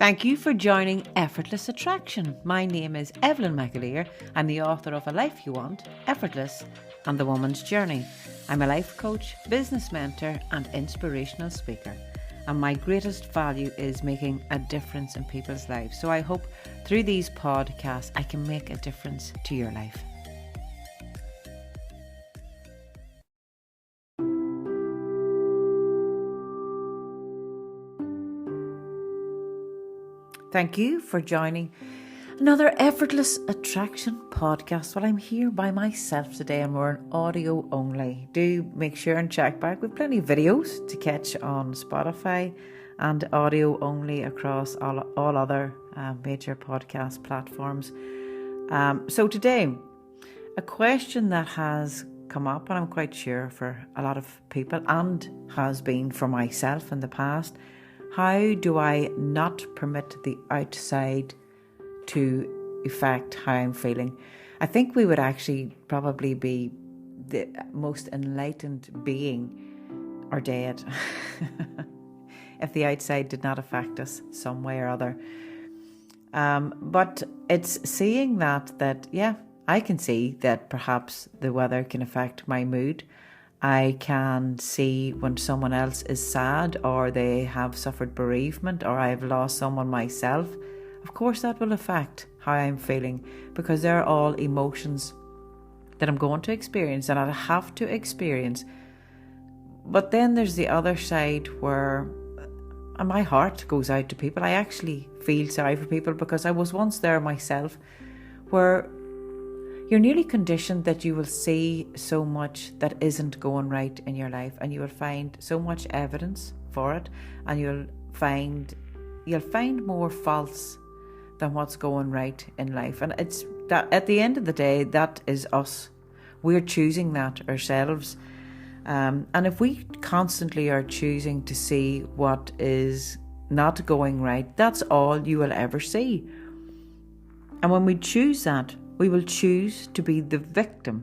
Thank you for joining Effortless Attraction. My name is Evelyn McAleer. I'm the author of A Life You Want, Effortless, and The Woman's Journey. I'm a life coach, business mentor, and inspirational speaker. And my greatest value is making a difference in people's lives. So I hope through these podcasts, I can make a difference to your life. Thank you for joining another Effortless Attraction podcast. Well, I'm here by myself today and we're on audio only. Do make sure and check back. We've plenty of videos to catch on Spotify and audio only across all other major podcast platforms. So today, a question that has come up, and I'm quite sure for a lot of people and has been for myself in the past: how do I not permit the outside to affect how I'm feeling? I think we would actually probably be the most enlightened being or dead if the outside did not affect us some way or other. But it's seeing that yeah, I can see that perhaps the weather can affect my mood. I can see when someone else is sad or they have suffered bereavement or I've lost someone myself. Of course, that will affect how I'm feeling because they're all emotions that I'm going to experience and I have to experience. But then there's the other side where my heart goes out to people. I actually feel sorry for people because I was once there myself, where you're nearly conditioned that you will see so much that isn't going right in your life, and you will find so much evidence for it, and you'll find more faults than what's going right in life. And it's that at the end of the day, that is us. We're choosing that ourselves. And if we constantly are choosing to see what is not going right, that's all you will ever see. And when we choose that, we will choose to be the victim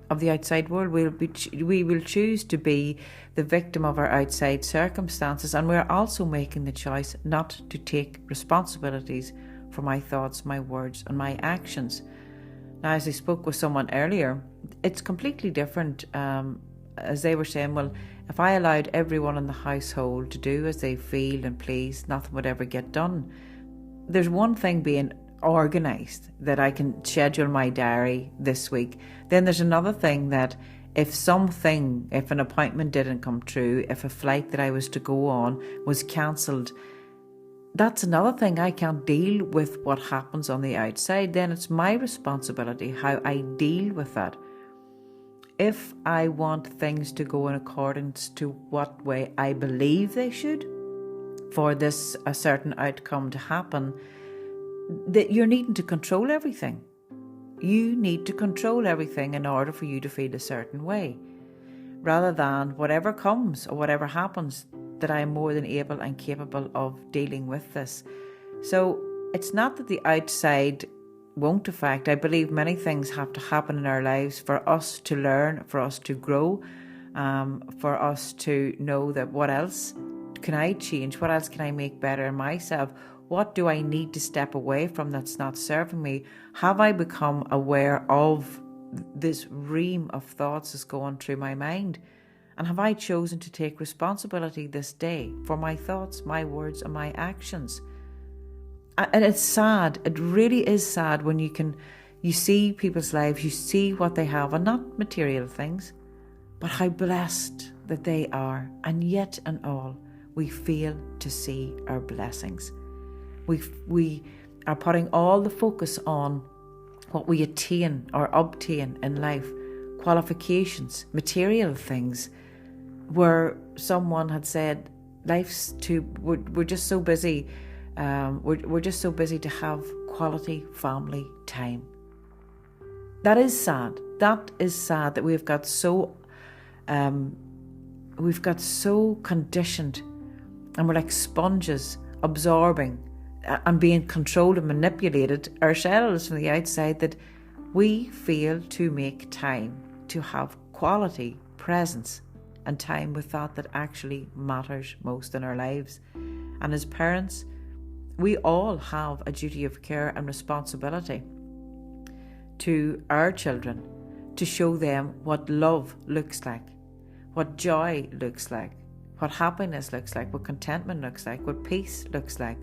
of the outside world. We will choose to be the victim of our outside circumstances, and we're also making the choice not to take responsibilities for my thoughts, my words, and my actions. Now, as I spoke with someone earlier, it's completely different. As they were saying, well, if I allowed everyone in the household to do as they feel and please, nothing would ever get done. There's one thing being organised, that I can schedule my diary this week. Then there's another thing that if an appointment didn't come true, if a flight that I was to go on was cancelled, that's another thing. I can't deal with what happens on the outside. Then it's my responsibility how I deal with that. If I want things to go in accordance to what way I believe they should for a certain outcome to happen, that you're needing to control everything. You need to control everything in order for you to feel a certain way, rather than whatever comes or whatever happens, that I am more than able and capable of dealing with this. So it's not that the outside won't affect. I believe many things have to happen in our lives for us to learn, for us to grow, for us to know that what else can I change? What else can I make better in myself? What do I need to step away from that's not serving me? Have I become aware of this ream of thoughts that's going through my mind? And have I chosen to take responsibility this day for my thoughts, my words, and my actions? And it's sad. It really is sad when you see people's lives, you see what they have, and not material things, but how blessed that they are. And yet in all, we fail to see our blessings. We are putting all the focus on what we attain or obtain in life, qualifications, material things, where someone had said, we're just so busy, we're just so busy to have quality family time. That is sad. That is sad that we've got so conditioned, and we're like sponges absorbing and being controlled and manipulated ourselves from the outside, that we fail to make time to have quality presence and time with that actually matters most in our lives. And as parents, we all have a duty of care and responsibility to our children to show them what love looks like, what joy looks like, what happiness looks like, what contentment looks like, what peace looks like,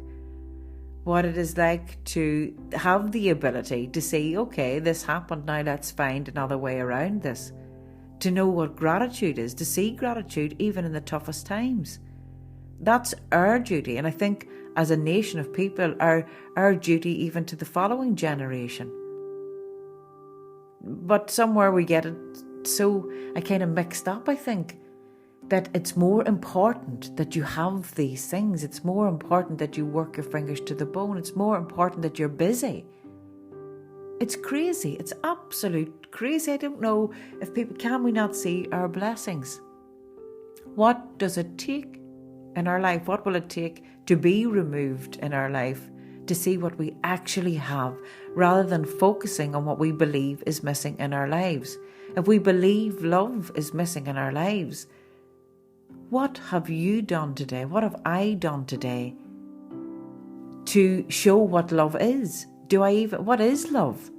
what it is like to have the ability to say, okay, this happened, now let's find another way around this. To know what gratitude is, to see gratitude even in the toughest times. That's our duty. And I think as a nation of people, our duty even to the following generation. But somewhere we get it so kind of mixed up, I think, that it's more important that you have these things. It's more important that you work your fingers to the bone. It's more important that you're busy. It's crazy. It's absolute crazy. I don't know if can we not see our blessings? What does it take in our life? What will it take to be removed in our life to see what we actually have, rather than focusing on what we believe is missing in our lives? If we believe love is missing in our lives, what have you done today? What have I done today to show what love is? What is love?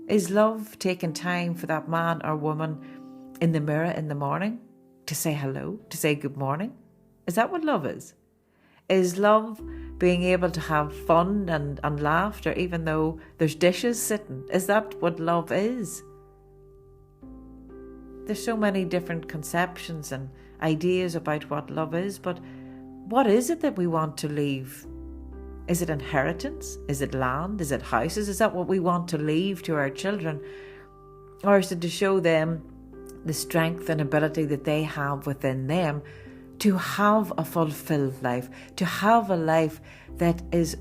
Is love taking time for that man or woman in the mirror in the morning to say hello, to say good morning? Is that what love is? Is love being able to have fun and laughter even though there's dishes sitting? Is that what love is? There's so many different conceptions and ideas about what love is, but what is it that we want to leave? Is it inheritance? Is it land? Is it houses? Is that what we want to leave to our children? Or is it to show them the strength and ability that they have within them to have a fulfilled life, to have a life that is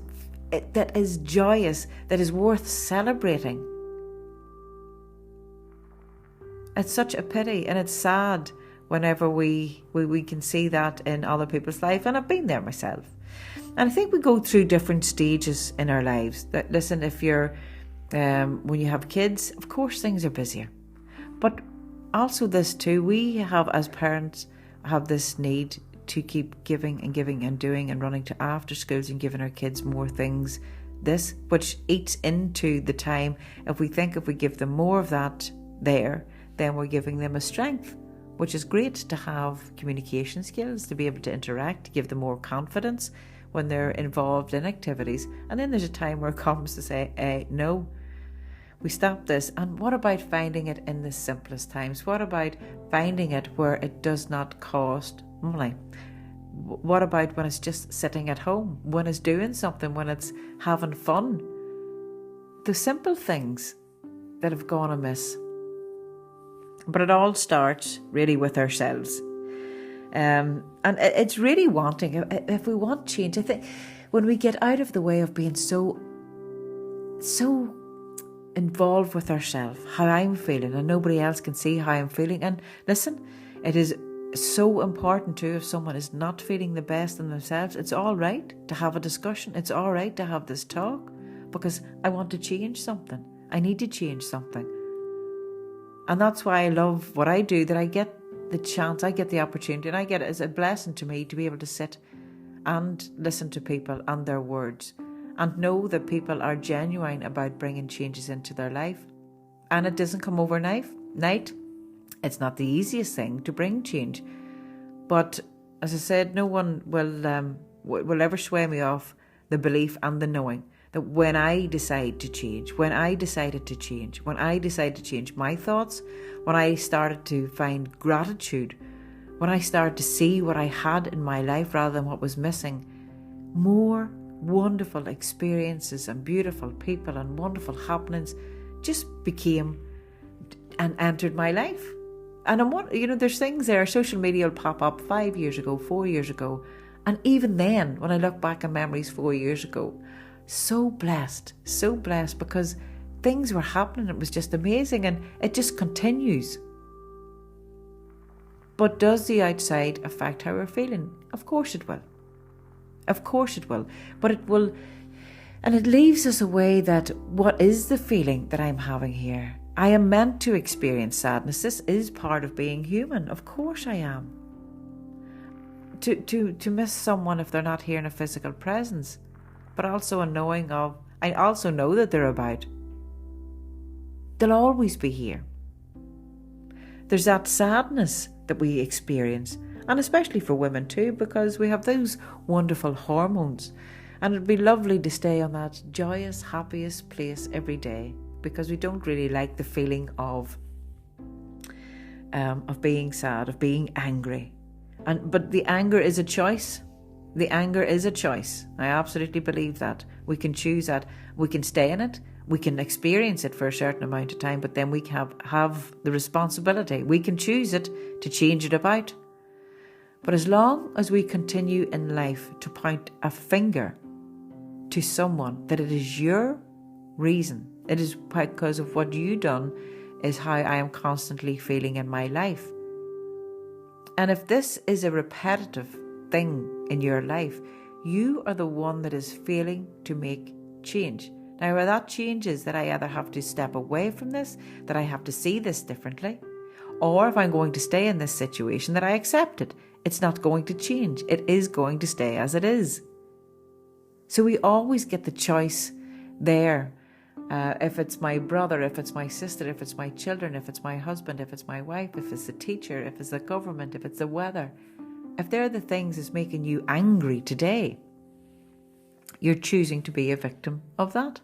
joyous, that is worth celebrating? It's such a pity, and it's sad whenever we can see that in other people's life, and I've been there myself. And I think we go through different stages in our lives. Listen, if you're when you have kids, of course things are busier, but also this too, we have as parents have this need to keep giving and giving and doing and running to after schools and giving our kids more things, which eats into the time. If we give them more of that there, then we're giving them a strength, which is great to have communication skills, to be able to interact, to give them more confidence when they're involved in activities. And then there's a time where it comes to say, no, we stop this. And what about finding it in the simplest times? What about finding it where it does not cost money? What about when it's just sitting at home, when it's doing something, when it's having fun? The simple things that have gone amiss. But it all starts really with ourselves. And it's really wanting, if we want change, I think when we get out of the way of being so involved with ourselves, how I'm feeling, and nobody else can see how I'm feeling. And listen, it is so important too, if someone is not feeling the best in themselves, it's all right to have a discussion. It's all right to have this talk, because I want to change something. I need to change something. And that's why I love what I do, that I get the chance, I get the opportunity, and I get it as a blessing to me to be able to sit and listen to people and their words, and know that people are genuine about bringing changes into their life. And it doesn't come overnight. It's not the easiest thing to bring change. But as I said, no one will ever sway me off the belief and the knowing that when I decide to change, when I decided to change, when I decided to change my thoughts, when I started to find gratitude, when I started to see what I had in my life rather than what was missing, more wonderful experiences and beautiful people and wonderful happenings just became and entered my life. And there's things there, social media will pop up 5 years ago, 4 years ago, and even then, when I look back on memories 4 years ago, so blessed because things were happening. It was just amazing, and it just continues. But does the outside affect how we're feeling? Of course it will. Of course it will. But it will, and it leaves us away that what is the feeling that I'm having here? I am meant to experience sadness. This is part of being human. Of course I am. To miss someone if they're not here in a physical presence, but also a knowing of, I also know that they're about. They'll always be here. There's that sadness that we experience, and especially for women too, because we have those wonderful hormones, and it'd be lovely to stay on that joyous, happiest place every day, because we don't really like the feeling of being sad, of being angry. But the anger is a choice. The anger is a choice. I absolutely believe that. We can choose that. We can stay in it. We can experience it for a certain amount of time, but then we have the responsibility. We can choose it to change it about. But as long as we continue in life to point a finger to someone that it is your reason, it is because of what you done, is how I am constantly feeling in my life. And if this is a repetitive thing in your life, you are the one that is failing to make change. Now, where that change is that I either have to step away from this, that I have to see this differently, or if I'm going to stay in this situation, that I accept it. It's not going to change. It is going to stay as it is. So we always get the choice there. If it's my brother, if it's my sister, if it's my children, if it's my husband, if it's my wife, if it's the teacher, if it's the government, if it's the weather, if they're the things that's making you angry today, you're choosing to be a victim of that.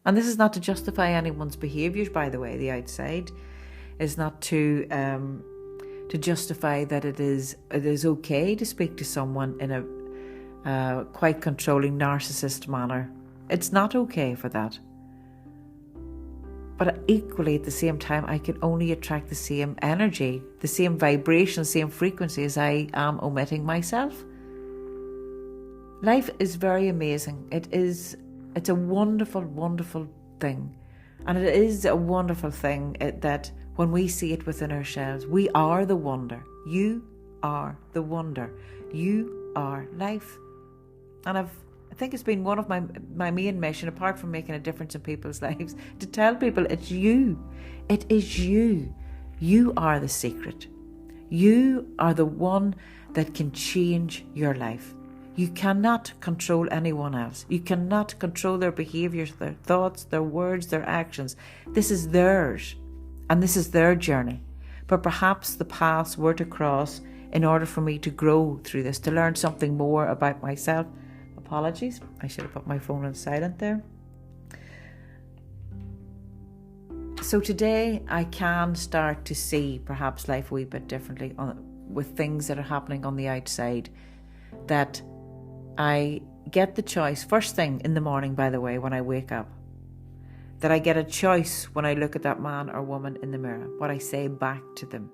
And this is not to justify anyone's behaviours, by the way. The outside is not to justify that it is okay to speak to someone in a quite controlling narcissist manner. It's not okay for that. But equally at the same time, I can only attract the same energy, the same vibration, the same frequency as I am emitting myself. Life is very amazing. It's a wonderful, wonderful thing. And it is a wonderful thing that when we see it within ourselves, we are the wonder. You are the wonder. You are life. And I think it's been one of my main mission, apart from making a difference in people's lives, to tell people it's you. It is you. You are the secret. You are the one that can change your life. You cannot control anyone else. You cannot control their behaviours, their thoughts, their words, their actions. This is theirs, and this is their journey. But perhaps the paths were to cross in order for me to grow through this, to learn something more about myself. Apologies, I should have put my phone on silent there. So today I can start to see perhaps life a wee bit differently with things that are happening on the outside, that I get the choice first thing in the morning, by the way, when I wake up, that I get a choice when I look at that man or woman in the mirror, what I say back to them,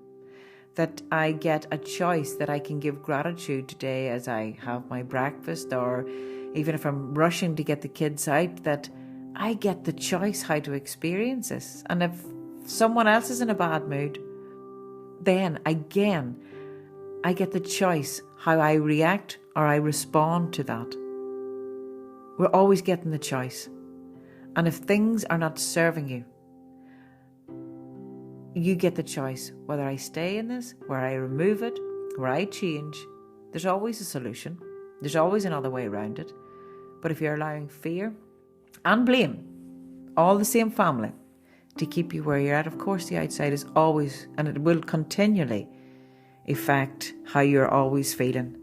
that I get a choice that I can give gratitude today as I have my breakfast, or even if I'm rushing to get the kids out, that I get the choice how to experience this. And if someone else is in a bad mood, then again, I get the choice how I react or I respond to that. We're always getting the choice. And if things are not serving you, you get the choice whether I stay in this, where I remove it, where I change. There's always a solution. There's always another way around it. But if you're allowing fear and blame, all the same family, to keep you where you're at, of course the outside is always, and it will continually affect how you're always feeling.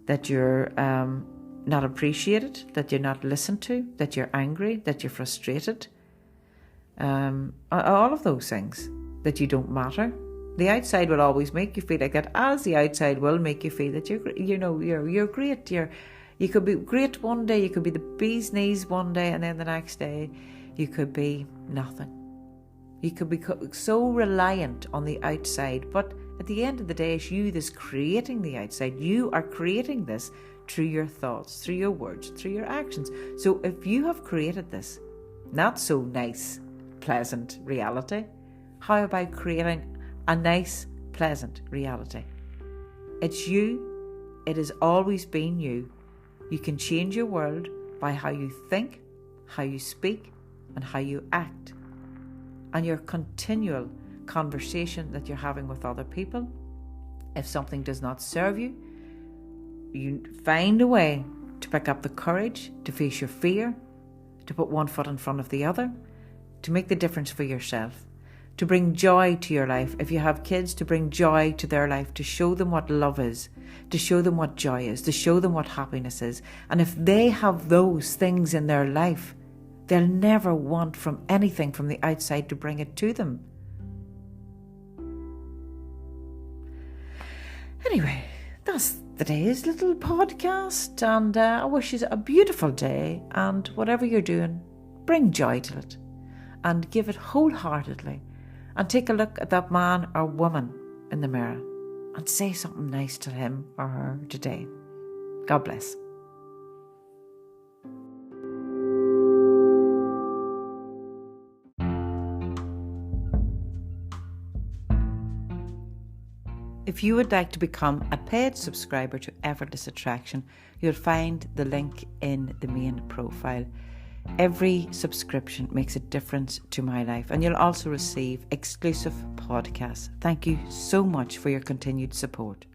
That you're not appreciated, that you're not listened to, that you're angry, that you're frustrated. All of those things. That you don't matter. The outside will always make you feel like that, as the outside will make you feel that you're great. You could be great one day, you could be the bee's knees one day, and then the next day you could be nothing. You could be so reliant on the outside, but at the end of the day, it's you that's creating the outside. You are creating this through your thoughts, through your words, through your actions. So if you have created this not so nice, pleasant reality, how about creating a nice, pleasant reality? It's you. It has always been you. You can change your world by how you think, how you speak, and how you act. And your continual conversation that you're having with other people. If something does not serve you, you find a way to pick up the courage to face your fear, to put one foot in front of the other, to make the difference for yourself, to bring joy to your life. If you have kids, to bring joy to their life, to show them what love is, to show them what joy is, to show them what happiness is. And if they have those things in their life, they'll never want from anything from the outside to bring it to them. Anyway, that's today's little podcast, and I wish you a beautiful day, and whatever you're doing, bring joy to it and give it wholeheartedly, and take a look at that man or woman in the mirror and say something nice to him or her today. God bless. If you would like to become a paid subscriber to Effortless Attraction, you'll find the link in the main profile. Every subscription makes a difference to my life, and you'll also receive exclusive podcasts. Thank you so much for your continued support.